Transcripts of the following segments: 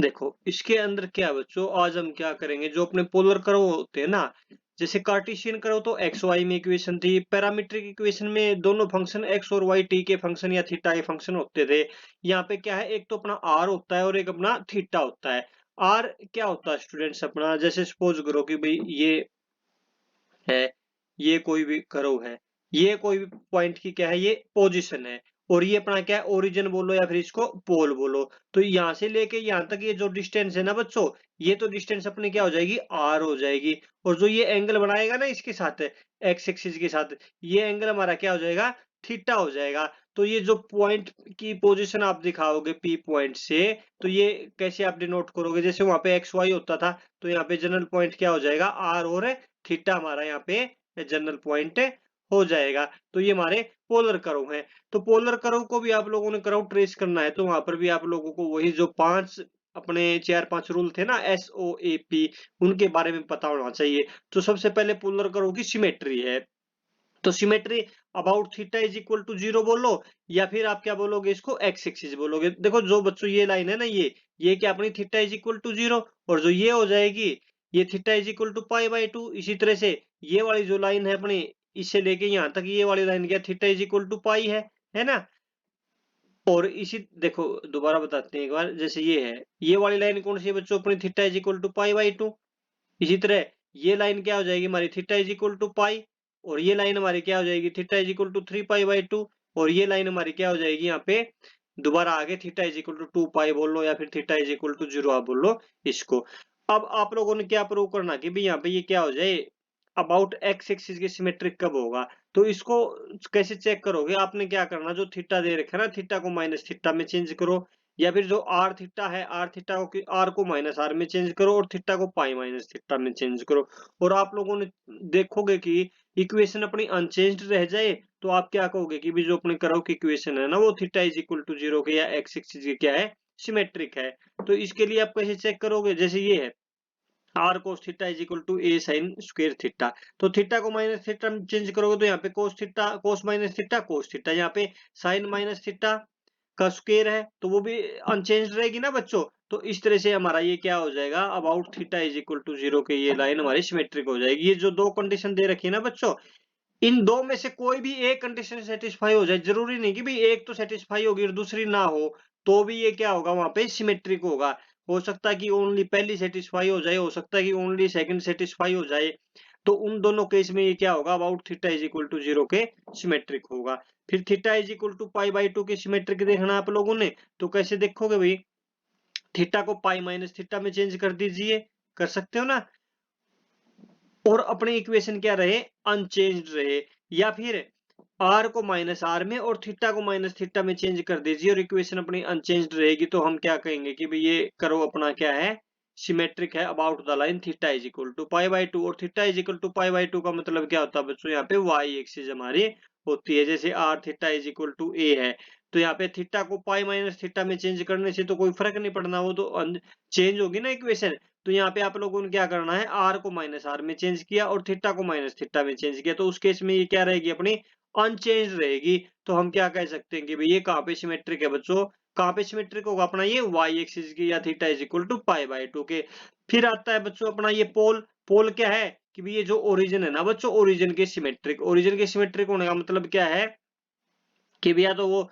देखो इसके अंदर क्या है बच्चों, आज हम क्या करेंगे, जो अपने पोलर कर्व होते हैं ना, जैसे कार्टेशियन कर्व तो एक्स वाई में इक्वेशन थी, पैरामीट्रिक इक्वेशन में दोनों फंक्शन एक्स और वाई, टी के फंक्शन या थीटा के फंक्शन होते थे। यहाँ पे क्या है, एक तो अपना आर होता है और एक अपना थीटा होता है। आर क्या होता है स्टूडेंट्स अपना, जैसे सपोज करो कि भाई ये है, ये कोई भी कर्व है, ये कोई भी पॉइंट की क्या है, ये पोजीशन है, और ये अपना क्या है, ओरिजिन बोलो या फिर इसको पोल बोलो। तो यहाँ से लेके यहाँ तक ये जो डिस्टेंस है ना बच्चों, ये तो डिस्टेंस अपनी क्या हो जाएगी, आर हो जाएगी। और जो ये एंगल बनाएगा ना इसके साथ, एक्स एक्सिस के साथ, ये एंगल हमारा क्या हो जाएगा, थीटा हो जाएगा। तो ये जो पॉइंट की पोजीशन आप दिखाओगे पी पॉइंट से, तो ये कैसे आप डिनोट करोगे, जैसे वहां पे एक्स वाई होता था, तो यहाँ पे जनरल पॉइंट क्या हो जाएगा, आर, और थीटा हमारा यहाँ पे जनरल पॉइंट हो जाएगा। तो ये हमारे पोलर कर्व है। तो पोलर कर्व को भी आप लोगों ने कर्व ट्रेस करना है, तो वहां पर भी आप लोगों को वही जो पांच अपने 4-5 रूल थे ना, SOAP, उनके बारे में पता होना चाहिए। तो सबसे पहले पोलर कर्व की सिमेट्री है। तो symmetry about theta is equal to 0 बोलो, या फिर आप क्या बोलोगे, इसको एक्स एक्सिस बोलोगे। देखो जो बच्चों ये लाइन है ना, ये क्या अपनी थीटा इज इक्वल टू 0, और जो ये हो जाएगी, ये theta is equal to pi by 2। इसी तरह से ये वाली जो लाइन है अपनी, इससे लेके यहाँ तक ये वाली लाइन क्या, थीटा इज इक्वल टू पाई है ना। और इसी देखो दोबारा बताते हैं एक बार, जैसे ये है, ये वाली लाइन कौन सी है बच्चों, अपनी theta is equal to pi by 2। इसी तरह ये लाइन क्या हो जाएगी हमारी, theta is equal to pi, और ये लाइन हमारी क्या हो जाएगी, theta is equal to 3 pi by 2। और ये लाइन हमारी क्या हो जाएगी यहाँ पे, दोबारा आगे थीटा इज इक्वल टू 2 पाई बोल लो, या फिर थीटा इज इक्वल टू 0 आप बोल लो इसको। अब आप लोगों ने क्या प्रूव करना कि भाई यहाँ पे ये क्या हो जाए, अबाउट एक्स एक्सिस की सिमेट्रिक कब होगा। तो इसको कैसे चेक करोगे, आपने क्या करना, जो थीटा दे रखा है ना, थीटा को माइनस थीटा में चेंज करो, या फिर जो आर थीटा है, आर थीटा को आर को माइनस आर में चेंज करो, और थीटा को पाई माइनस थीटा में चेंज करो। और आप लोगों ने देखोगे कि इक्वेशन अपनी अनचेंज्ड रह जाए, तो आप क्या कहोगे कि भी जो अपने कर्व की इक्वेशन है ना, वो थीटा इज इक्वल टू 0 के या एक्स एक्सिस के क्या है, सिमेट्रिक है। तो इसके लिए आप कैसे चेक करोगे, जैसे ये है r cos theta is equal to a sine square theta. तो थीटा को माइनस थीटा में चेंज करोगे, तो यहाँ पे cos theta, cos minus theta cos theta, यहाँ पे साइन माइनस थीटा का स्क्वायर है, तो वो भी अनचेंज रहेगी ना बच्चों। तो इस तरह से हमारा ये क्या हो जाएगा, about theta is equal to 0 के ये लाइन हमारी सिमेट्रिक हो जाएगी। ये जो दो कंडीशन दे रखी है ना बच्चों, इन दो में से कोई भी एक कंडीशन सेटिस्फाई हो जाए, जरूरी नहीं कि भाई एक तो सेटिस्फाई होगी और दूसरी ना हो, तो भी ये क्या होगा, वहां पे सिमेट्रिक होगा। हो सकता है कि ओनली पहली सेटिस्फाई हो जाए, हो सकता है कि ओनली सेकंड सेटिस्फाई हो जाए। तो उन दोनों केस में ये क्या होगा, about theta is equal to 0 के सिमेट्रिक होगा। फिर theta is equal to pi by 2 के सिमेट्रिक देखना आप लोगों ने, तो कैसे देखोगे भाई, थीटा को पाई माइनस थीटा में चेंज कर दीजिए, कर सकते हो ना, और अपनी इक्वेशन क्या रहे, अनचेंज्ड रहे। या फिर आर को माइनस आर में और थीटा को माइनस थीटा में चेंज कर दीजिए, और इक्वेशन अपनी अनचेंज्ड रहेगी। तो हम क्या कहेंगे कि भाई ये करो अपना क्या है, सिमेट्रिक है about the line theta is equal to pi by 2। और theta is equal to pi by 2 का मतलब क्या होता है बच्चों, यहाँ पे वाई एक्सिस हमारी होती है। जैसे r theta is equal to a है, तो यहाँ पे थीटा को पाई माइनस थीटा में चेंज करने से तो कोई फर्क नहीं पड़ना, वो तो चेंज होगी ना इक्वेशन। तो यहाँ पे आप लोगों ने क्या करना है, आर को माइनस आर में चेंज किया और थीटा को माइनस थीटा में चेंज किया, तो उस केस में ये क्या रहेगी, अपनी अनचेंज रहेगी। तो हम क्या कह सकते हैं कि भाई ये कहाँ पे सिमेट्रिक है बच्चों, कहाँ पे सिमेट्रिक होगा अपना, ये वाई एक्सिस की, या theta is equal to pi by 2 के। फिर आता है बच्चों अपना ये पोल। पोल क्या है कि भाई ये जो ओरिजिन है ना बच्चों, ओरिजिन के सिमेट्रिक, ओरिजिन के सिमेट्रिक होने का मतलब क्या है कि भैया तो वो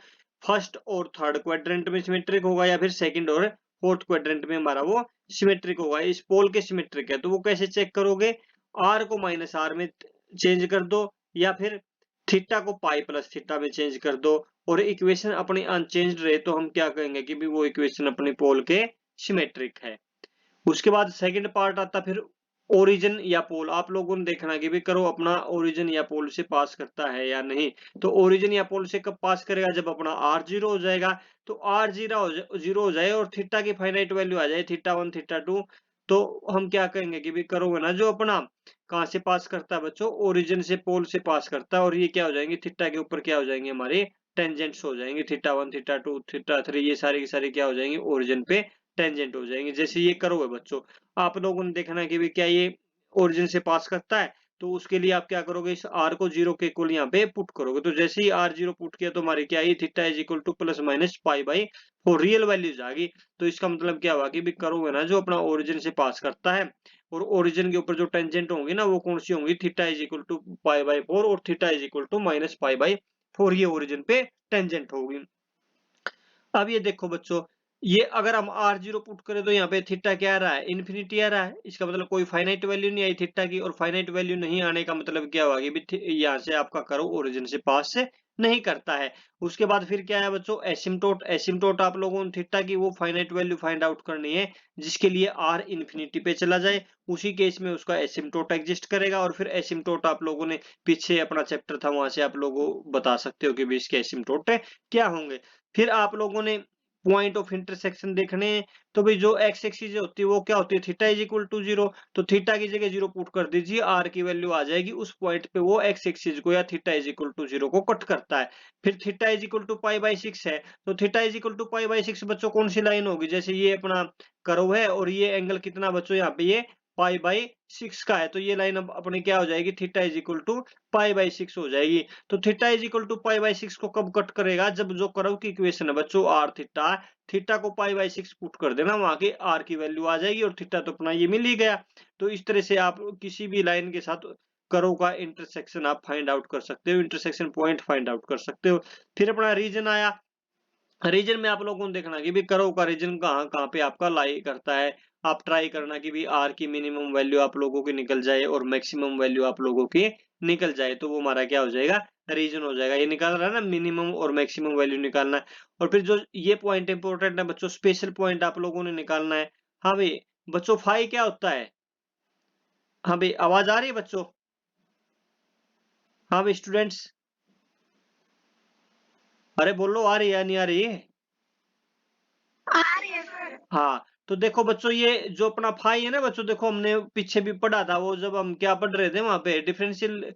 फर्स्ट और थर्ड क्वाड्रेंट में सिमेट्रिक होगा, या फिर सेकंड और फोर्थ क्वाड्रेंट में हमारा वो सिमेट्रिक होगा। इस पोल के सिमेट्रिक है, तो वो कैसे चेक करोगे, आर को माइनस आर में चेंज कर दो, या फिर थीटा को पाई प्लस थीटा में चेंज कर दो, और इक्वेशन अपनी अनचेंज्ड रहे, तो हम क्या कहेंगे कि भी वो इक्वेशन अपनी पोल के सिमेट्रिक है। उसके बाद सेकंड पार्ट आता फिर ओरिजिन या पोल। आप लोगों ने देखना कि भी करो अपना ओरिजिन या पोल से पास करता है या नहीं। तो ओरिजिन या पोल से कब पास करेगा, जब अपना आर जीरो हो जाएगा। तो आर जीरो हो जाए और थीटा की फाइनाइट वैल्यू आ जाए, थीटा 1 थीटा 2, तो हम क्या कहेंगे कि भी करोगे ना, जो अपना कहाँ से पास करता है बच्चों, ओरिजिन से पोल से पास करता है, और ये क्या हो जाएंगे, थीटा के ऊपर क्या हो जाएंगे, हमारे टेंजेंट्स हो जाएंगे, थीटा 1 थीटा 2 थीटा 3, ये सारी की सारी क्या हो जाएंगे, ओरिजिन पे टेंजेंट हो जाएंगे। जैसे ये करो है बच्चों, आप लोगों ने देखना है कि भी क्या ये ओरिजिन से पास करता है। तो उसके लिए आप क्या करोगे, इस r को 0 के इक्वल यहाँ पे पुट करोगे। तो जैसे ही r0 पुट किया तो हमारी क्या आई, theta is equal to plus minus pi by 4 real values आ गई। तो इसका मतलब क्या हुआ कि भी कर्व है ना जो अपना ओरिजिन से पास करता है, और ओरिजिन के ऊपर जो टेंजेंट होंगी ना वो कौन सी होंगी, theta is equal to pi by 4 और theta is equal to minus pi by 4, ये ओरिजिन पे टेंजेंट होगी। अब ये देखो बच्चों, ये अगर हम r0 पुट करें तो यहाँ पे थीटा क्या आ रहा है, इन्फिनिटी आ रहा है। इसका मतलब कोई फाइनाइट वैल्यू नहीं आई थीटा की, और फाइनाइट वैल्यू नहीं आने का मतलब क्या होगा कि यहाँ से आपका कर्व ओरिजिन से पास से नहीं करता है। उसके बाद फिर क्या है बच्चों, एसिम्पटोट। एसिम्पटोट आप लोगों ने थीटा की वो फाइनाइट वैल्यू फाइंड आउट करनी है जिसके लिए r इन्फिनिटी पे चला जाए, उसी केस में उसका एसिम्पटोट एग्जिस्ट करेगा। और फिर एसिम्पटोट आप लोगों ने पीछे अपना चैप्टर था वहां से आप लोगों बता सकते हो कि भी इसके एसिम्पटोट क्या होंगे। फिर आप लोगों ने पॉइंट ऑफ इंटरसेक्शन देखने हैं, तो भाई जो एक्स एक्सिस होती है वो क्या होती है, थीटा इज इक्वल टू 0। तो थीटा की जगह 0 पुट कर दीजिए, आर की वैल्यू आ जाएगी उस पॉइंट पे, वो एक्स एक्सिस को या थीटा इज इक्वल टू 0 को कट करता है। फिर theta is equal to pi by 6 है, तो theta is equal to pi by 6 बच्चों कौन सी लाइन होगी, जैसे ये अपना कर्व है और ये एंगल कितना बच्चों यहाँ पे ये पाई बाई 6 का है, तो ये लाइन अब अपनी क्या हो जाएगी, theta is equal to pi by 6 हो जाएगी। तो theta is equal to pi by 6 को कब कट करेगा, जब जो कर्व की इक्वेशन है बच्चों आर थीटा, थीटा को पाई बाई 6 पुट कर देना, वहां की आर की वैल्यू आ जाएगी और थीटा तो अपना ये मिल ही गया। तो इस तरह से आप किसी भी लाइन के साथ कर्व का इंटरसेक्शन आप फाइंड आउट कर सकते हो, इंटरसेक्शन पॉइंट फाइंड आउट कर सकते हो। फिर अपना रीजन आया, रीजन में आप लोगों को देखना कि भी कर्व का रीजन कहाँ कहाँ पे आपका लाई करता है। आप ट्राई करना कि भी आर की मिनिमम वैल्यू आप लोगों की निकल जाए और मैक्सिमम वैल्यू आप लोगों की निकल जाए, तो वो हमारा क्या हो जाएगा, रीजन हो जाएगा। ये निकाल रहा है ना, मिनिमम और मैक्सिमम वैल्यू निकालना है। और फिर जो ये पॉइंट इंपॉर्टेंट है बच्चों, स्पेशल पॉइंट आप लोगों ने निकालना है। हाँ भाई बच्चों, फाई क्या होता है, हाँ भाई आवाज आ रही है बच्चों, हाँ भाई स्टूडेंट्स, अरे बोलो आ रही है या नहीं आ रही है? आ रही है सर। हाँ, तो देखो बच्चों, ये जो अपना फाई है ना बच्चों, देखो हमने पीछे भी पढ़ा था, वो जब हम क्या पढ़ रहे थे वहां पे डिफरेंशियल,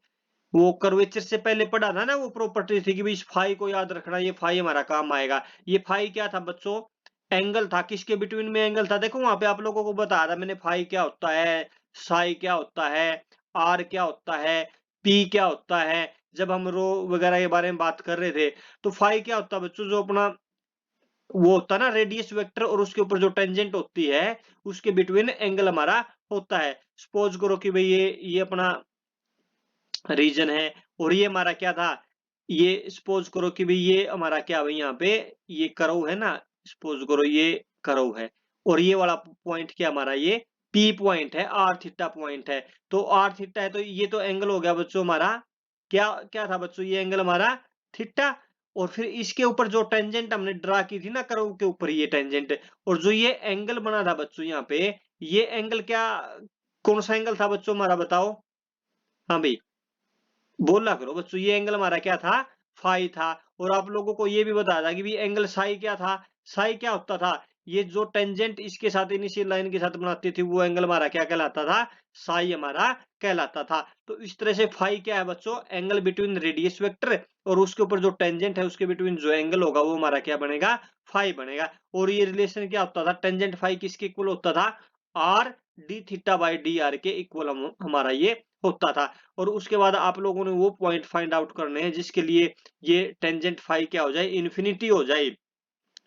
वो कर्वेचर से पहले पढ़ा था ना, वो प्रॉपर्टी थी कि भाई इस फाई को याद रखना, ये फाई हमारा काम आएगा। ये फाई क्या था बच्चों, एंगल था, किसके बिटवीन में एंगल था, देखो वहां पे आप लोगों को बताया था मैंने, फाई क्या होता है, साई क्या होता है, आर क्या होता है, पी क्या होता है, जब हम रो वगैरह के बारे में बात कर रहे थे। तो फाई क्या होता है बच्चों, जो अपना वो होता है ना रेडियस वेक्टर, और उसके ऊपर जो टेंजेंट होती है उसके बिटवीन एंगल हमारा होता है। सपोज करो कि भाई ये अपना रीजन है, और ये हमारा क्या था, ये सपोज करो कि भाई ये हमारा क्या भाई यहाँ पे ये कर्व है ना, सपोज करो ये कर्व है, और ये वाला पॉइंट क्या हमारा ये पी पॉइंट है, आर थीटा पॉइंट है। तो आर थीटा है तो ये तो एंगल हो गया बच्चों हमारा, क्या क्या था बच्चों, ये एंगल हमारा थीटा। और फिर इसके ऊपर जो टेंजेंट हमने ड्रा की थी ना कर्व के ऊपर, ये टेंजेंट, और जो ये एंगल बना था बच्चों यहाँ पे, ये एंगल क्या, कौन सा एंगल था बच्चों हमारा, बताओ। हाँ भाई बोला करो बच्चों, ये एंगल हमारा क्या था, फाई था। और आप लोगों को ये भी बताया था कि भी एंगल साई क्या था, साई क्या होता था, ये जो टेंजेंट इसके साथ इनिशियल लाइन के साथ बनाती थी वो एंगल हमारा क्या कहलाता था, साई हमारा कहलाता था। तो इस तरह से फाई क्या है बच्चों, एंगल बिटवीन रेडियस वेक्टर और उसके ऊपर जो टेंजेंट है उसके बिटवीन जो एंगल होगा वो हमारा क्या बनेगा, फाई बनेगा। और ये रिलेशन क्या होता था, टेंजेंट फाई किसके इक्वल होता था, R D theta by D R के इक्वल हमारा ये होता था। और उसके बाद आप लोगों ने वो पॉइंट फाइंड आउट करने हैं जिसके लिए ये टेंजेंट फाई क्या हो जाए, इन्फिनिटी हो जाए,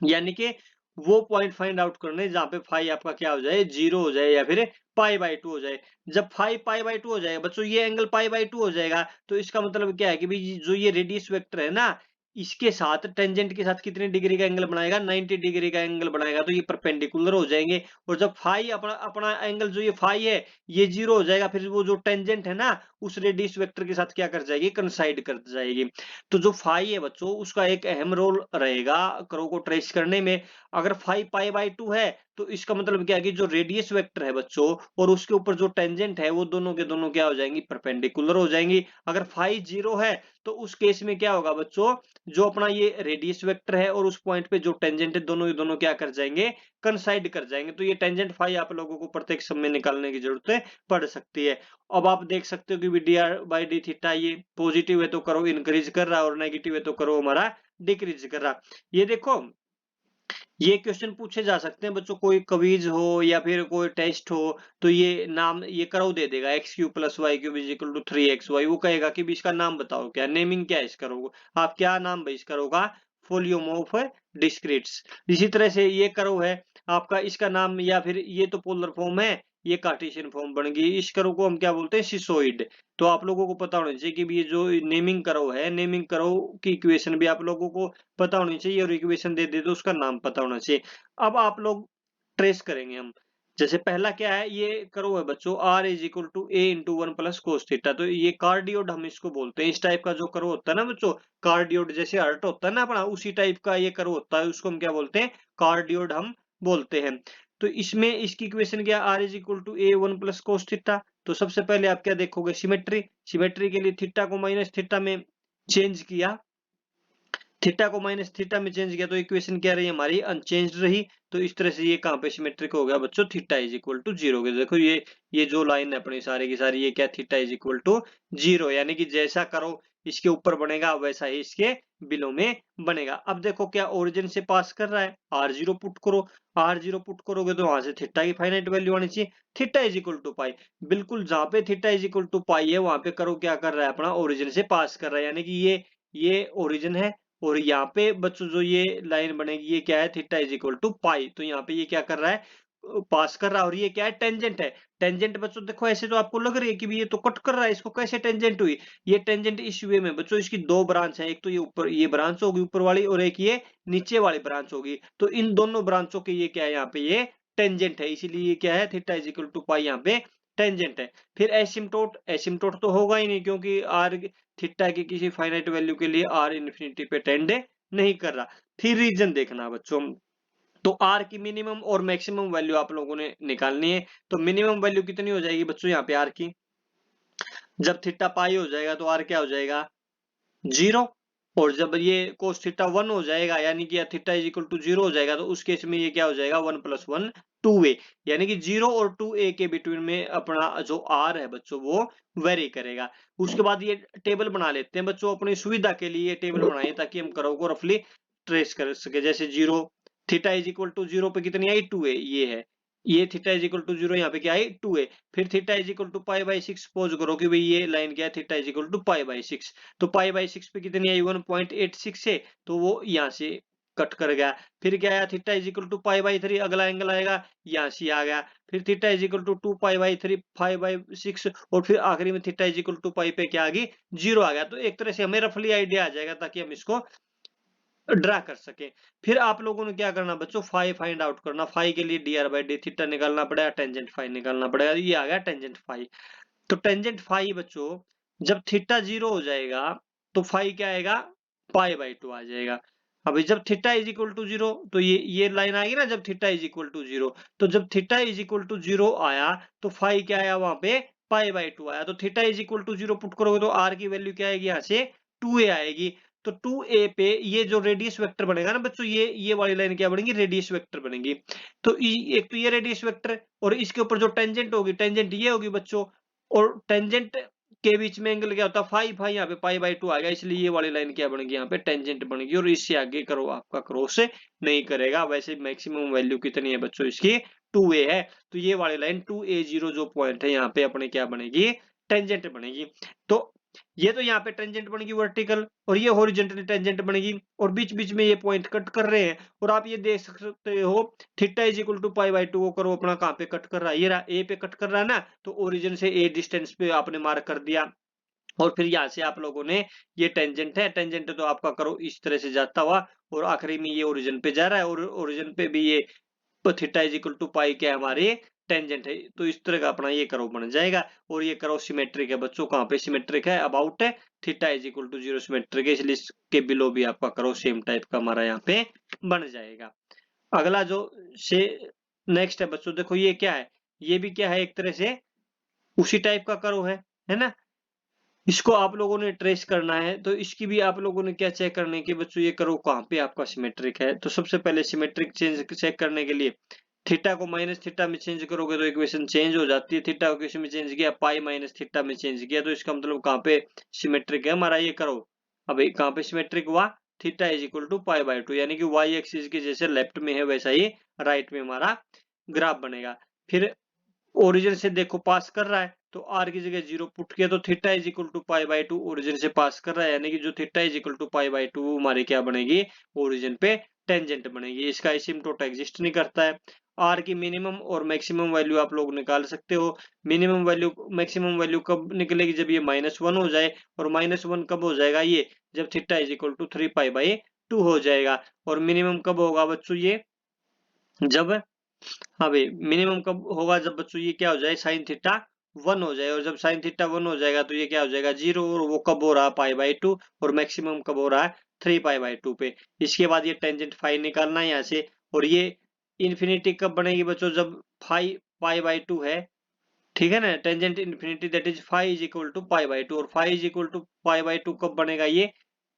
यानी कि वो पॉइंट फाइंड आउट करने जहां पे फाई आपका क्या हो जाए, 0 हो जाए या फिर पाई बाई 2 हो जाए। जब फाई पाई बाई 2 हो जाएगा बच्चों, ये एंगल पाई बाई 2 हो जाएगा, तो इसका मतलब क्या है कि भाई जो ये रेडियस वेक्टर है ना, इसके साथ टेंजेंट के साथ कितने डिग्री का एंगल बनाएगा, 90 डिग्री का एंगल बनाएगा, तो ये परपेंडिकुलर हो जाएंगे। और जब फाई अपना अपना एंगल जो ये फाई है ये 0 हो जाएगा, फिर वो जो टेंजेंट है ना उस रेडियस वेक्टर के साथ क्या कर जाएगी, कंसाइड कर जाएगी। तो जो फाई है बच्चों उसका एक अहम रोल रहेगा कर्व को ट्रेस करने में। अगर फाई पाई बाई 2 है तो इसका मतलब क्या है कि जो रेडियस वेक्टर है बच्चों और उसके ऊपर जो टेंजेंट है वो दोनों के दोनों क्या हो जाएंगी, परपेंडिकुलर हो जाएंगी। अगर फाई 0 है तो उस केस में क्या होगा बच्चों, जो अपना ये रेडियस वेक्टर है और उस पॉइंट पे जो टेंजेंट है दोनों के दोनों क्या कर जाएंगे, कंसाइड कर जाएंगे। तो ये टेंजेंट फाई आप लोगों को प्रत्येक समय में निकालने की जरूरत पड़ सकती है। अब आप देख सकते हो कि D R by D theta ये पॉजिटिव है तो करो इंक्रीज कर रहा है, और नेगेटिव है तो करो हमारा डिक्रीज कर रहा। ये देखो ये क्वेश्चन पूछे जा सकते हैं बच्चों, कोई क्विज हो या फिर कोई टेस्ट हो, तो ये नाम ये करव दे देगा X cube plus Y cube is equal to 3xy। वो कहेगा कि भी इसका नाम बताओ, क्या नेमिंग क्या है इस करव को, आप क्या नाम भाई इस करव का, फॉलियम ऑफ डिस्क्रीट्स। इसी तरह से ये करव है आपका, इसका नाम, या फिर ये तो पोलर फॉर्म है, ये कार्टेशियन फॉर्म बन गई, इस करव को हम क्या बोलते हैं, सिसोइड। तो आप लोगों को पता होना चाहिए कि भी ये जो नेमिंग करव है, नेमिंग करव की इक्वेशन भी आप लोगों को पता होनी चाहिए, और इक्वेशन दे दे तो उसका नाम पता होना चाहिए। अब आप लोग ट्रेस करेंगे हम, जैसे पहला क्या है, ये करो है बच्चों, r is equal to a into one plus cos theta. तो ये कार्डियोड हम इसको बोलते हैं, इस टाइप का जो करो होता है ना बच्चों, कार्डियोड जैसे अर्ट होता है ना अपना, उसी टाइप का ये करो होता है, उसको हम क्या बोलते हैं, कार्डियोड हम बोलते हैं। तो इसमें इसकी इक्वेशन क्या, r is equal to a one plus cos theta. तो सबसे पहले आप क्या देखोगे, सिमेट्री, सिमेट्री के लिए थीटा को माइनस थीटा में चेंज किया, थीटा को माइनस थीटा में चेंज किया, तो इक्वेशन क्या रही हमारी, अनचेंज्ड रही। तो इस तरह से ये कहां पे सिमेट्रिक हो गया बच्चों, थीटा इज इक्वल टू 0 के। देखो ये जो लाइन है अपनी सारी की सारी, ये क्या, थीटा इज इक्वल टू 0, यानी कि जैसा करो इसके ऊपर बनेगा वैसा ही इसके बिलो में बनेगा। अब देखो क्या ओरिजिन से पास कर रहा है, r0 पुट करो, r0 पुट करोगे तो वहां से थीटा की फाइनाइट वैल्यू आनी चाहिए, थीटा इज इक्वल टू पाई। बिल्कुल जहां पे थीटा इज इक्वल टू पाई है वहां पे करो क्या कर रहा है, अपना ओरिजिन से पास कर रहा है, यानी कि ये ओरिजिन है, और यहाँ पे बच्चों जो ये लाइन बनेगी ये क्या है, थीटा इज इक्वल टू पाई। तो यहाँ पे ये क्या कर रहा है, पास कर रहा है, और ये क्या है, टेंजेंट है। टेंजेंट बच्चों देखो ऐसे तो आपको लग रही है कि भी ये तो कट कर रहा है, इसको कैसे टेंजेंट हुई, ये टेंजेंट इस वे में बच्चों, इसकी दो ब्रांच है, एक तो ये ऊपर ये ब्रांच होगी ऊपर वाली, और एक ये नीचे वाली ब्रांच होगी। तो इन दोनों ब्रांचों के ये क्या है, यहाँ पे ये टेंजेंट है, इसीलिए ये क्या है, थीटा इज इक्वल टू पाई यहाँ पे टेंजेंट है। फिर एसिम्टोट, एसिम्टोट तो होगा ही नहीं, क्योंकि आर थीटा की किसी फाइनाइट वैल्यू के लिए आर इन्फिनिटी पे टेंड नहीं कर रहा। फिर रीजन देखना बच्चों, तो आर की मिनिमम और मैक्सिमम वैल्यू आप लोगों ने निकालनी है। तो मिनिमम वैल्यू कितनी हो जाएगी बच्चों यहाँ पे आर की, जब थीटा पाई हो जाएगा तो आर क्या हो जाएगा, 0। और जब ये cos थीटा 1 हो जाएगा, यानी कि थीटा इज इक्वल टू 0 हो जाएगा, तो उस केस में ये क्या हो जाएगा, 1 प्लस 1 2a, यानी कि 0 और 2a के बिटवीन में अपना जो r है बच्चों वो वेरी करेगा। उसके बाद ये टेबल बना लेते हैं बच्चों, अपनी सुविधा के लिए ये टेबल बनाइए ताकि हम कर्व को रफली ट्रेस कर सके। जैसे 0 थीटा इज इक्वल टू 0 पे कितनी आई, 2a, ये है, ये थीटा इज इक्वल टू 0 यहाँ पे क्या आई, 2a। फिर theta is equal to pi by 6 suppose करो कि भाई ये लाइन क्या है, theta is equal to pi by 6। तो पाई बाई 6 पे कितनी आई, 1.86 से, तो वो यहाँ से कट कर गया। फिर क्या आया, theta is equal to pi by 3, अगला एंगल आएगा यहाँ से आ गया। फिर theta is equal to 2 pi by 3 5 by 6, और फिर आखिरी में theta is equal to pi पे क्या आ गई, 0 आ गया। तो एक तरह से हमें रफली आइडिया आ जाएगा ताकि हम इसको ड्रा कर सके। फिर आप लोगों ने क्या करना बच्चों, फाई फाइंड आउट करना, फाई के लिए dr बाई डी थीटा निकालना पड़ेगा, टेंजेंट फाई निकालना पड़ेगा, ये आ गया टेंजेंट फाई। तो टेंजेंट फाई बच्चों जब थीटा 0 हो जाएगा तो फाई क्या आएगा, पाई बाई 2 आ जाएगा। अभी जब थीटा इज इक्वल टू 0, तो ये लाइन आएगी ना, जब थीटा इज इक्वल टू 0, तो जब थीटा इज इक्वल टू 0 आया तो फाई क्या आया वहां पे, पाई बाई 2 आया। तो theta is equal to 0 put करोगे तो आर की वैल्यू क्या आएगी, यहाँ से 2a आएगी। तो 2a पे ये जो रेडियस वेक्टर बनेगा ना बच्चों, ये वाली लाइन क्या बनेगी, रेडियस वेक्टर बनेगी। तो एक तो ये रेडियस वेक्टर, और इसके ऊपर जो टेंजेंट होगी, टेंजेंट ये होगी बच्चों, और टेंजेंट के बीच में एंगल क्या होता है, फाई फाई, यहाँ पे पाई बाई 2 आ गया, इसलिए ये वाली लाइन क्या बनेगी, यहाँ पे टेंजेंट बनेगी, और इससे आगे करो आपका क्रॉस नहीं करेगा। वैसे मैक्सिमम वैल्यू कितनी है बच्चों इसकी, 2a है। तो ये वाली लाइन 2a0 जो पॉइंट है यहाँ पे अपने क्या बनेगी, टेंजेंट बनेगी। तो ये तो यहाँ पे टेंजेंट बनेगी वर्टिकल, और ये हॉरिजॉन्टली टेंजेंट बनेगी, और बीच बीच में ये पॉइंट कट कर रहे हैं। और आप ये देख सकते हो theta is equal to pi by 2 को करो अपना कहाँ पे कट कर रहा है, ये रहा ए पे कट कर रहा है ना, तो ओरिजिन से ए डिस्टेंस पे आपने मार्क कर दिया। और फिर यहाँ से आप लोगों ने, ये टेंजेंट है, टेंजेंट तो आपका करो इस तरह से जाता हुआ, और आखिरी में ये ओरिजिन पे जा रहा है, और ओरिजिन पे भी ये थीटा इज इक्वल टू पाई क्या है हमारे, टेंजेंट है। तो इस तरह का अपना ये कर्व बन जाएगा। और ये कर्व सिमेट्रिक है बच्चों, कहाँ पे सिमेट्रिक है, अबाउट है theta is equal to 0 symmetric है, इसलिए इसके बिलो भी आपका कर्व सेम टाइप का हमारा यहाँ पे बन जाएगा। अगला जो से नेक्स्ट है बच्चों, देखो ये क्या है, ये भी क्या है, एक तरह से उसी टाइप का कर्व है ना। इसको आप लोगों ने ट्रेस करना है, तो इसकी भी आप लोगों ने क्या चेक करने की बच्चों, ये कर्व कहाँ पे आपका सिमेट्रिक है। तो सबसे पहले सिमेट्रिक चेंज चेक करने के लिए थीटा को माइनस थीटा में चेंज करोगे तो इक्वेशन चेंज हो जाती है। थीटा को किस में चेंज किया, पाई माइनस थीटा में चेंज किया, तो इसका मतलब कहाँ पे सिमेट्रिक है हमारा ये कर्व। अब कहाँ पे सिमेट्रिक हुआ, theta is equal to pi by 2, यानी कि वाई एक्सिस के जैसे लेफ्ट में है वैसा ही राइट में हमारा ग्राफ बनेगा। फिर ओरिजिन से देखो पास कर रहा है, तो आर की जगह 0 पुट किया तो theta is equal to pi by 2 origin से पास कर रहा है, यानी कि जो theta is equal to pi by 2 हमारी क्या बनेगी, ओरिजिन पे टेंजेंट बनेगी। इसका एसिम्पटोट एग्जिस्ट नहीं करता है। आर की मिनिमम और मैक्सिमम वैल्यू आप लोग निकाल सकते हो। मिनिमम वैल्यू मैक्सिमम वैल्यू कब निकलेगी, जब ये -1 हो जाए, और -1 कब हो जाएगा ये, जब theta is equal to 3 pi by 2 हो जाएगा। और मिनिमम कब होगा बच्चों ये, जब, हाँ भाई मिनिमम कब होगा, जब बच्चों ये क्या हो जाए, साइन थीटा 1 हो जाए, और जब साइन थीटा 1 हो जाएगा तो ये क्या हो जाएगा 0, और वो कब हो रहा है पाई बाय 2, और मैक्सिमम कब हो रहा है 3 पाई बाय 2 पे। इसके बाद ये टेंजेंट फाई निकालना है यहाँ से, और ये इन्फिनिटी कब बनेगी बच्चों, जब फाई पाई बाय 2 है, ठीक है ना, tangent infinity that is phi is equal to pi by 2, और phi is equal to pi by 2 कब बनेगा ये,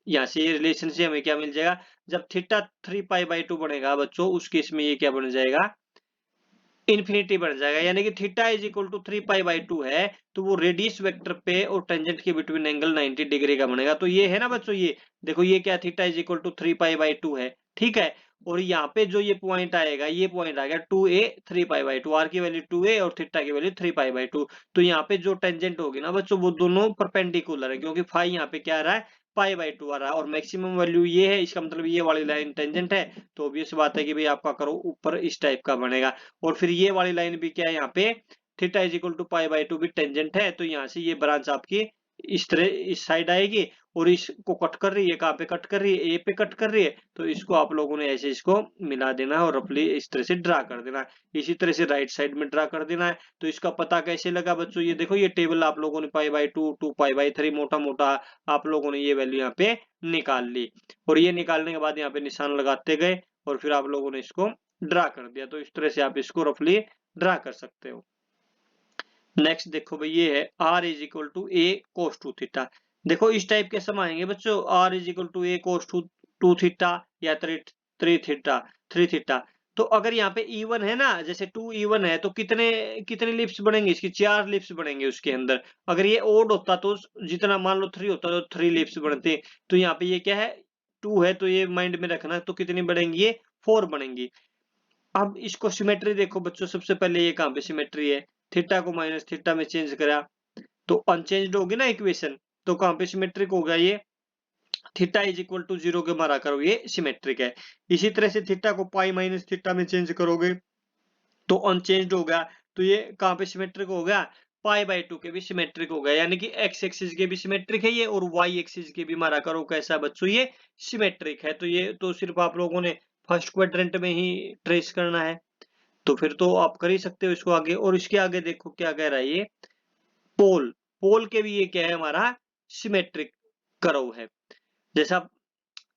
यहाँ से ये रिलेशन से हमें क्या मिल जाएगा, जब थीटा 3 पाई बाय 2 बनेगा बच्चों, उस केस में ये क्या बन जाएगा, इन्फिनिटी बन जाएगा। यानी कि theta is equal to 3 pi by 2 है, तो वो रेडियस वेक्टर पे और टेंजेंट के बिटवीन एंगल 90 डिग्री का बनेगा। तो ये है ना बच्चों, ये देखो ये क्या, theta is equal to 3 pi by 2 है, ठीक है। और यहाँ पे जो ये पॉइंट आएगा, ये पॉइंट आ गया 2a 3 पाई बाय 2, आर की वैल्यू 2a और थीटा की वैल्यू 3 पाई बाय 2। तो यहाँ पे जो टेंजेंट होगी ना बच्चों, वो दोनों परपेंडिकुलर है, क्योंकि फाई यहाँ पे क्या आ रहा है, पाई बाय 2 आ रहा है, और मैक्सिमम वैल्यू ये है, इसका मतलब ये वाली लाइन टेंजेंट है। तो ऑब्वियस बात है कि भाई आपका करो ऊपर इस टाइप का बनेगा। और फिर ये वाली लाइन भी क्या है, यहाँ पे theta is equal to pi by 2 भी टेंजेंट है, तो यहाँ से ये ब्रांच आपकी इस तरह इस साइड आएगी, और इसको कट कर रही है, कहाँ पे कट कर रही है, ए पे कट कर रही है। तो इसको आप लोगों ने ऐसे इसको मिला देना है, और रफली इस तरह से ड्रा कर देना है। इसी तरह से राइट साइड में ड्रा कर देना है। तो इसका पता कैसे लगा बच्चों, ये देखो ये टेबल आप लोगों ने पाई बाय 2 2 पाई बाय 3 मोटा मोटा आप लोगों ने ये वैल्यू यहाँ पे निकाल ली, और ये निकालने के बाद यहाँ पे निशान लगाते गए, और फिर आप लोगों ने इसको ड्रा कर दिया। तो इस तरह से आप इसको रफली ड्रा कर सकते हो। नेक्स्ट देखो भाई, ये है r is equal to a cos two theta. देखो इस टाइप के सम आएंगे बच्चों, r is equal to a cos two theta, या थ्री थीटा। तो अगर यहाँ पे E1 है ना, जैसे 2 E1 है, तो कितने कितने लिप्स बनेंगे इसकी, 4 लिप्स बनेंगे उसके अंदर। अगर ये ओड होता तो जितना मान लो 3 होता तो 3 लिप्स बनते। तो यहाँ पे ये क्या है, 2 है, तो ये माइंड में रखना, तो कितनी बनेंगी ये 4 बनेंगी। अब इसको सिमेट्री देखो बच्चों, सबसे पहले ये कहाँ पे सिमेट्री है, थीटा को माइनस थीटा में चेंज करा तो अनचेंज्ड होगी ना इक्वेशन, तो कहाँ पे सिमेट्रिक होगा ये, थीटा इज इक्वल टू 0 के मारा करो ये सिमेट्रिक है। इसी तरह से थीटा को पाई माइनस थीटा में चेंज करोगे तो अनचेंज्ड हो गया, तो ये कहाँ पे सिमेट्रिक हो गया, पाई बाय 2 के भी सिमेट्रिक हो गया, यानी कि एक्स एक्सिस के भी सिमेट्रिक है ये, और वाई एक्सिस के भी मारा करो कैसा बच्चों ये सिमेट्रिक है। तो ये तो सिर्फ आप लोगों ने फर्स्ट क्वाड्रेंट में ही ट्रेस करना है, तो फिर तो आप कर ही सकते हो इसको आगे। और इसके आगे देखो क्या कह रहा है ये, पोल पोल के भी ये क्या है हमारा सिमेट्रिक कर्व है। जैसा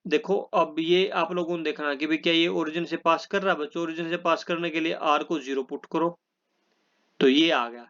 देखो अब ये आप लोगों ने देखना कि भाई क्या ये ओरिजिन से पास कर रहा है बच्चों, ओरिजिन से पास करने के लिए r को 0 पुट करो, तो ये आ गया,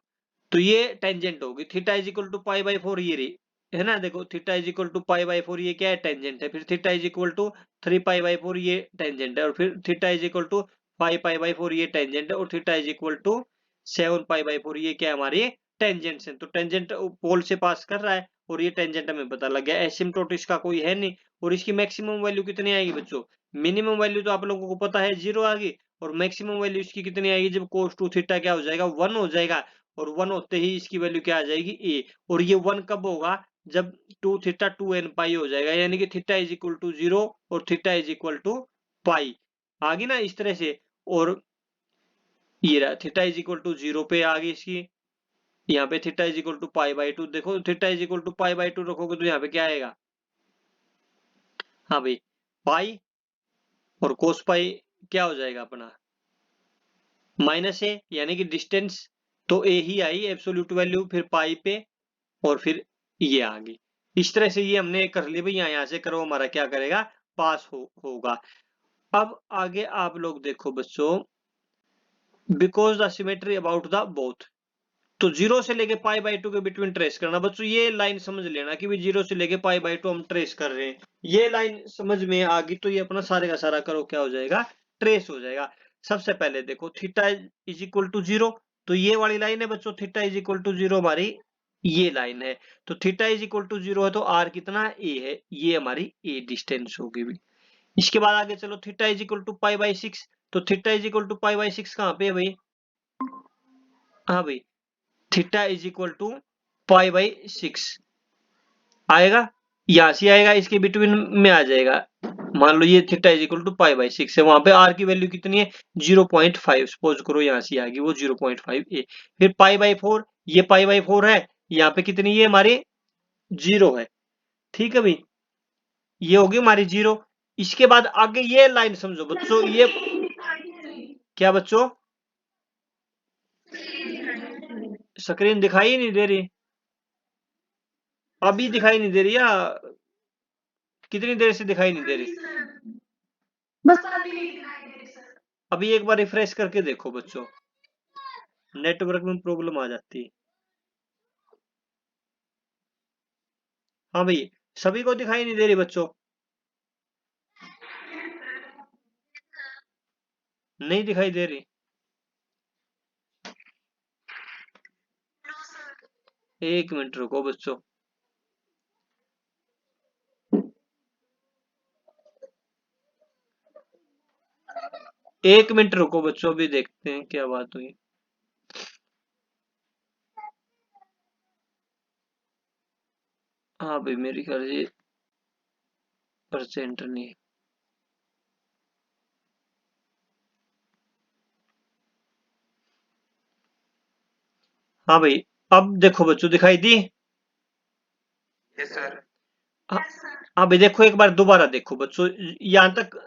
तो ये टेंजेंट होगी। Theta is equal to pi by 4 ये रही है ना, देखो theta is equal to pi by 4 ये क्या है, टेंजेंट है। फिर theta is equal to 3 pi by 4 ये टेंजेंट है, और फिर theta is equal to 5 pi by 4 ये टेंजेंट है, और theta is equal to 7 pi by 4 ये क्या है हमारी टेंजेंट है। तो टेंजेंट पोल से पास कर रहा है, और ये टेंजेंट हमें पता लग गया। एसिम्पटोट इसका कोई है नहीं, और इसकी मैक्सिमम वैल्यू कितनी आएगी बच्चों, मिनिमम वैल्यू तो आप लोगों को पता है 0 आ गई, और मैक्सिमम वैल्यू इसकी कितनी आएगी, जब cos 2 थीटा क्या हो जाएगा 1 हो जाएगा, और 1 होते ही इसकी वैल्यू क्या आ जाएगी a, और ये 1 कब होगा, जब 2 थीटा 2 n पाई हो जाएगा, यानी कि थीटा इज इक्वल टू 0 और थीटा इज इक्वल टू पाई आ गई ना इस तरह से। और ये रहा थीटा इज इक्वल टू 0 पे आ गई इसकी, यहाँ पे theta is equal to pi by 2, देखो theta is equal to pi by 2 रखोगे तो यहाँ पे क्या आएगा, हाँ भाई पाई, और कोस पाई क्या हो जाएगा अपना माइनस ए, यानी कि डिस्टेंस तो ए ही आई एब्सोल्यूट वैल्यू, फिर पाई पे, और फिर ये आ गई। इस तरह से ये हमने कर लिया भाई, यहाँ से करो हमारा क्या करेगा पास होगा। अब आगे आप लोग देखो बच्चों, because the symmetry about the both, तो 0 से लेके पाई बाय 2 के बिटवीन ट्रेस करना बच्चों। ये लाइन समझ लेना कि भी 0 से लेके पाई बाय 2 हम ट्रेस कर रहे हैं, ये लाइन समझ में आ गई तो ये अपना सारे का सारा करो क्या हो जाएगा ट्रेस हो जाएगा। सबसे पहले देखो थीटा इज इक्वल टू 0, तो ये वाली लाइन है बच्चों, थीटा इज इक्वल टू 0 हमारी ये लाइन है। तो थीटा इज इक्वल टू 0 है तो आर कितना ए है, ये हमारी ए डिस्टेंस होगी भी। इसके बाद आगे चलो, theta is equal to pi by 6। तो theta is equal to pi by 6 कहाँ पे है भाई? हाँ भाई, theta is equal to pi by 6 आएगा, यहां से आएगा, इसके बिटवीन में आ जाएगा। मान लो ये theta is equal to pi by 6 है, वहां पे आर की वैल्यू कितनी है? 0.5 सपोज करो, यहां से आ गई वो 0.5 ए। फिर पाई बाई 4, ये पाई बाई 4 है, यहाँ पे कितनी है हमारी? 0 है। ठीक है भाई, ये होगी हमारी 0। इसके बाद आगे ये लाइन समझो बच्चों, ये क्या बच्चों? स्क्रीन दिखाई नहीं दे रही? अभी दिखाई नहीं दे रही या कितनी देर से दिखाई नहीं दे रही? बस अभी नहीं दिखाई दे रही सर। अभी एक बार रिफ्रेश करके देखो बच्चों, नेटवर्क में प्रॉब्लम आ जाती है। हाँ भाई, सभी को दिखाई नहीं दे रही बच्चों? नहीं दिखाई दे रही? एक मिनट रुको बच्चों। एक मिनट रुको बच्चों, अभी देखते हैं क्या बात हुई। हाँ भाई, मेरी ख्याल से परसेंट नहीं। हाँ भाई, अब देखो बच्चों, दिखाई दी? Yes sir. हाँ हाँ भाई, देखो एक बार दोबारा देखो बच्चों, यहाँ तक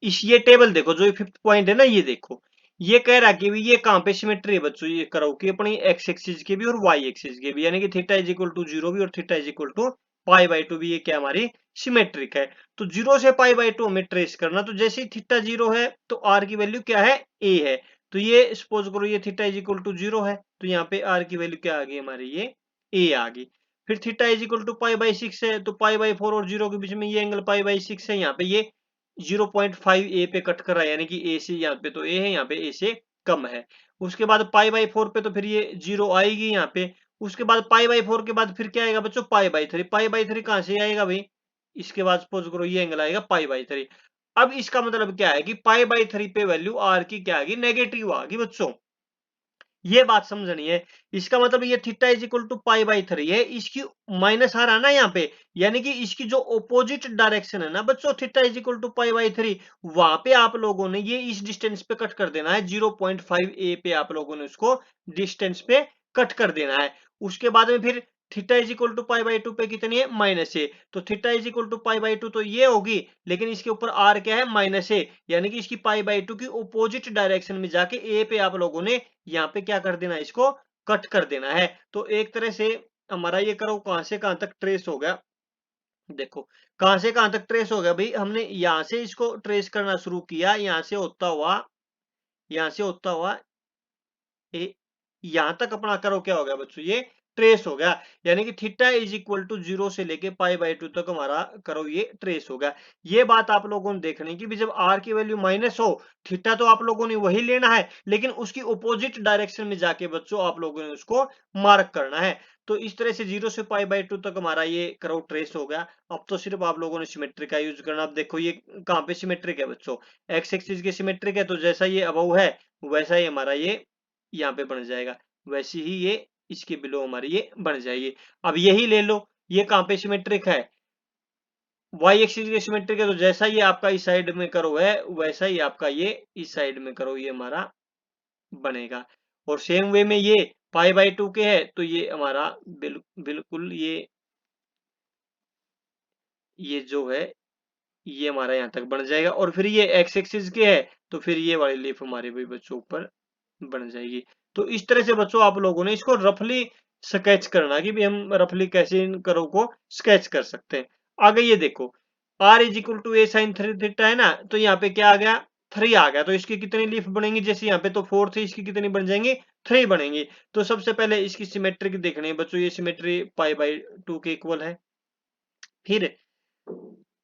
इस ये टेबल देखो, जो 5th पॉइंट है ना, ये देखो। ये कह रहा कि भी ये कहाँ पे सिमेट्री है बच्चों, ये करो कि अपनी एक्स एक्सिस के भी और वाई एक्सिस के भी, यानी कि थीटा इज इक्वल टू 0 भी और theta is equal to pi by 2 भी, ये क्या हमारी सिमेट्रिक है। तो 0 से पाई बाई 2 हमें ट्रेस करना, तो जैसे ही थीटा 0 है तो आर की वैल्यू क्या है? ए है। तो ये सपोज करो ये थीटा इज इक्वल टू 0 है, तो यहाँ पे आर की वैल्यू क्या आ गई हमारी? ये ए आ गई। फिर theta is equal to pi by 6 है, तो पाई बाई 4 और 0 के बीच में ये एंगल पाई बाई 6 है, यहाँ पे ये 0.5 ए पे कट कर रहा है, यानी कि ए से, यहाँ पे तो ए है, यहाँ पे ए से कम है। उसके बाद पाई बाई 4 पे तो फिर ये 0 आएगी यहाँ पे। उसके बाद पाई बाई 4 के बाद फिर क्या आएगा बच्चों? पाई बाई 3। पाई बाई 3 कहां से आएगा भाई? इसके बाद सपोज करो ये एंगल आएगा पाई बाई 3। अब इसका मतलब क्या है कि पाई बाई 3 पे वैल्यू आर की क्या आ गई? नेगेटिव आ गई बच्चों। ये बात समझनी है। इसका मतलब ये theta is equal to pi by 3 है, इसकी माइनस आ रहा ना यहाँ पे, यानी कि इसकी जो ऑपोजिट डायरेक्शन है ना बच्चों, theta is equal to pi by 3, वहां पे आप लोगों ने ये इस डिस्टेंस पे कट कर देना है। 0.5 ए पे आप लोगों ने उसको डिस्टेंस पे कट कर देना है। उसके बाद में फिर theta is equal to pi by 2 पे कितनी है? Minus a. तो theta is equal to pi by 2 तो ये होगी, लेकिन इसके ऊपर आर क्या है? माइनस ए, यानी कि इसकी पाई बाई 2 की ऑपोजिट डायरेक्शन में जाके ए पे आप लोगों ने यहाँ पे क्या कर देना है? इसको कट कर देना है। तो एक तरह से हमारा ये करो कहां से कहां तक ट्रेस हो गया। देखो कहां से कहां तक ट्रेस हो गया भाई, हमने यहां से इसको ट्रेस करना शुरू किया, यहां से होता हुआ, यहां से होता हुआ यहां तक अपना करो क्या हो गया बच्चों? ये ट्रेस हो गया, यानी कि थीटा इज इक्वल टू 0 से लेके पाई बाई 2 तक हमारा करो ये ट्रेस हो गया। ये बात आप लोगों ने देखनी कि जब आर की वैल्यू माइनस हो, थीटा तो आप लोगों ने वही लेना है, लेकिन उसकी अपोजिट डायरेक्शन में जाके बच्चों आप लोगों ने उसको मार्क करना है। तो इस तरह से 0 से पाई बाई 2 तक हमारा ये करो ट्रेस हो गया। अब तो सिर्फ आप लोगों ने सिमेट्री का यूज करना। अब देखो ये कहाँ पे सिमेट्रिक है बच्चों? एक्स एक्सिस के सिमेट्रिक है, तो जैसा ये अबव है वैसा ही हमारा ये यहाँ पे बन जाएगा, वैसे ही ये इसके बिलो हमारी ये बन जाएगी। अब यही ले लो, ये कहाँ पे सिमेट्रिक है? वाई एक्सिस के सिमेट्रिक है, तो जैसा ये आपका इस साइड में करो है, वैसा ही आपका ये इस साइड में करो ये हमारा बनेगा। और सेम वे में ये पाई बाई 2 के है, तो ये हमारा बिल्कुल ये जो है ये हमारा यहाँ तक बन जाएगा। और फिर ये एक्स एक्सिस के है, तो फिर ये वाली लीफ हमारे भी बच्चों ऊपर बन जाएगी। तो इस तरह से बच्चों आप लोगों ने इसको रफली स्केच करना कि भी हम रफली कैसे इन करो को स्केच कर सकते हैं। आगे ये देखो, r is equal to a sine 3 theta है ना, तो यहाँ पे क्या आ गया? 3 आ गया। तो इसकी कितनी लीफ बनेंगी? जैसे यहाँ पे तो 4 थी, इसकी कितनी बन जाएंगी? 3 बनेंगी। तो सबसे पहले इसकी सिमेट्रिक देखनी है बच्चों, ये सिमेट्री पाई बाई 2 के इक्वल है। फिर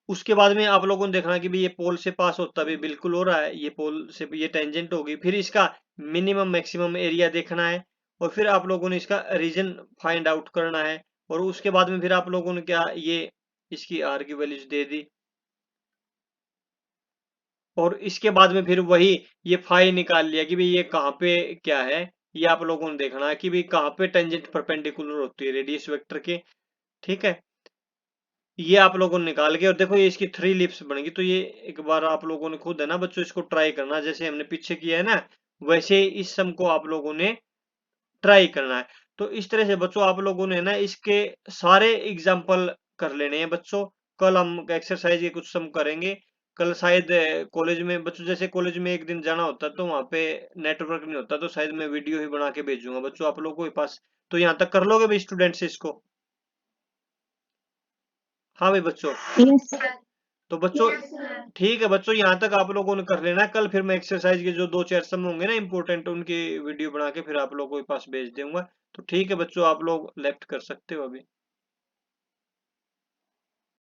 उसके बाद में आप लोगों ने देखना कि भी ये पोल से पास होता भी बिल्कुल हो रहा है, ये पोल से भी ये टेंजेंट होगी। फिर इसका मिनिमम मैक्सिमम एरिया देखना है। और फिर आप लोगों ने इसका रीजन फाइंड आउट करना है। और उसके बाद में फिर आप लोगों ने क्या, ये इसकी आर की वैल्यूज दे दी, और इसके बाद में फिर वही ये फाई निकाल लिया कि भाई ये कहाँ पे क्या है। ये आप लोगों ने देखना है कि भाई कहाँ पे टेंजेंट परपेंडिकुलर होती है रेडियस वेक्टर के। ठीक है, ये आप लोगों ने निकाल के, और देखो ये इसकी 3 लिप्स बनेगी। तो ये एक बार आप लोगों ने खुद है ना बच्चों इसको ट्राई करना, जैसे हमने पीछे किया है ना, वैसे ही इस सम को आप लोगों ने ट्राई करना है। तो इस तरह से बच्चों आप लोगों ने ना इसके सारे एग्जाम्पल कर लेने हैं बच्चों। कल हम एक्सरसाइज के कुछ सम करेंगे। कल शायद कॉलेज में बच्चों, जैसे कॉलेज में एक दिन जाना होता है तो वहां पे नेटवर्क नहीं होता, तो शायद मैं वीडियो ही बना के भेजूंगा बच्चों आप लोगों के पास। तो यहाँ तक कर लोगे भाई स्टूडेंट्स इसको? हाँ भाई बच्चों। Yes sir. तो बच्चों यस सर। ठीक है बच्चों, यहाँ तक आप लोगों ने कर लेना है। कल फिर मैं एक्सरसाइज के जो 2-4 सम होंगे ना इंपॉर्टेंट, उनकी वीडियो बना के फिर आप लोगों के पास भेज दूंगा। तो ठीक है बच्चों, आप लोग लेफ्ट कर सकते हो अभी।